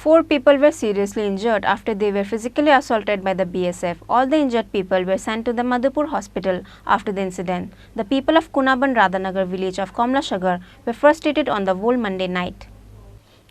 4 people were seriously injured after they were physically assaulted by the BSF. All the injured people were sent to the Madhupur hospital after the incident. The people of Kunaban Radhanagar Village of Kamlashagar were first treated on the whole Monday night.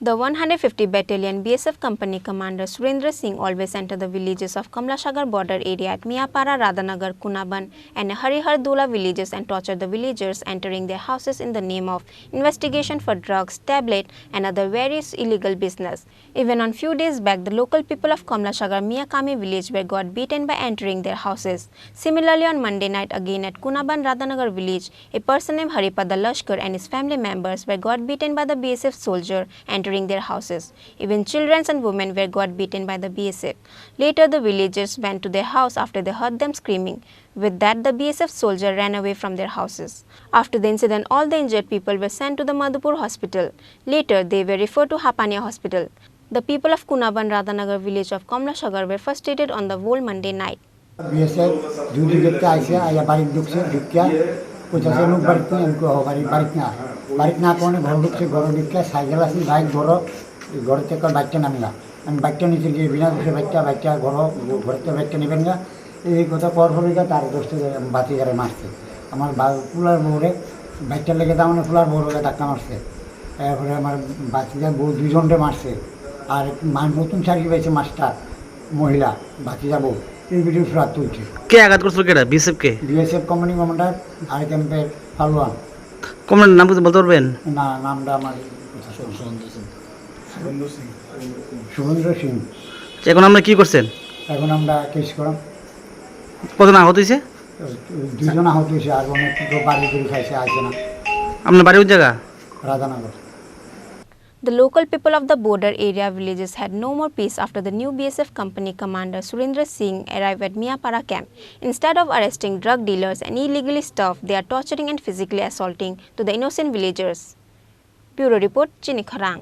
The 150 Battalion BSF Company Commander Surendra Singh always entered the villages of Kamlashagar border area at Miapara, Radhanagar, Kunaban and Harihar Dula villages and tortured the villagers, entering their houses in the name of investigation for drugs, tablet and other various illegal business. Even on few days back, the local people of Kamlashagar Miyakami village were got beaten by entering their houses. Similarly, on Monday night again at Kunaban Radhanagar village, a person named Haripada Lashkar and his family members were got beaten by the BSF soldier entering their houses. Even children and women were got beaten by the BSF. Later, the villagers went to their house after they heard them screaming. With that, the BSF soldier ran away from their houses. After the incident, all the injured people were sent to the Madhupur hospital. Later, they were referred to Hapania hospital. The people of Kunaban Radhanagar village of Kamlashagar were first treated on the whole Monday night. BSF duty करते आइसे आया बारिक दुख से दुख क्या कुछ ऐसे लोग बढ़ते हैं उनको हो बारिक ना कौन है घर दुख से घर दुख क्या साइकिल आसी बाइक घर से कर बच्चे नामेगा हम बच्चे नीचे गए बिना दूसरे बच्चा घर से बच्चे नहीं बनेगा ये कोता पर होगा तार दोस्त बाती करे मारते हमारे फुलार बोरे बच्चे लेके था उन्हें फुलार बोर होगा धक्का मारते फिर हमारे बाती बो दुजन मारते और मान नतून सारी बेचे मास्टर महिला बाती बो এই ভিডিও রাত তুলছে কে আঘাত করছিল কেডা বিএসএফ কে বিএসএফ কোম্পানি কমান্ডার আর ক্যাম্পের ফালওয়ান কমান্ডার নাম বলতে পারবেন না নামটা আমার সুরেন্দ্র সিং এখন আমরা কি করছেন এখন আমরা কেস করাম কতজন আহত হইছে দুইজন আহত হইছে আর অনেক বাড়ি করে খাইছে আছে না আপনার বাড়ি কোন জায়গা Radhanagar The local people of the border area villages had no more peace after the new BSF company commander Surendra Singh arrived at Miapara camp. Instead of arresting drug dealers and illegally stuff, they are torturing and physically assaulting to the innocent villagers. Bureau Report, Chini, Khorang.